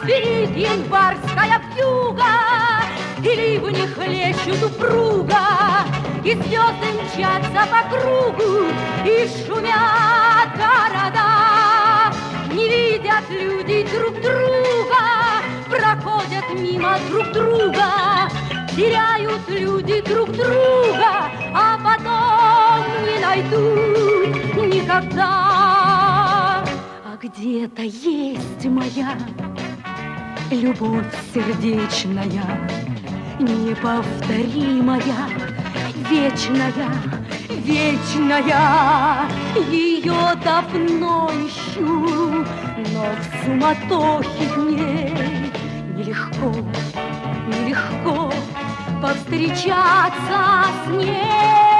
Спит январская вьюга, и ливни хлещут упруга, и звезды мчатся по кругу, и шумят города. Не видят люди друг друга, проходят мимо друг друга, теряют люди друг друга, а потом не найдут никогда. А где-то есть моя любовь сердечная, неповторимая, вечная, вечная. Ее давно ищу, но в суматохе дней нелегко, нелегко повстречаться с ней.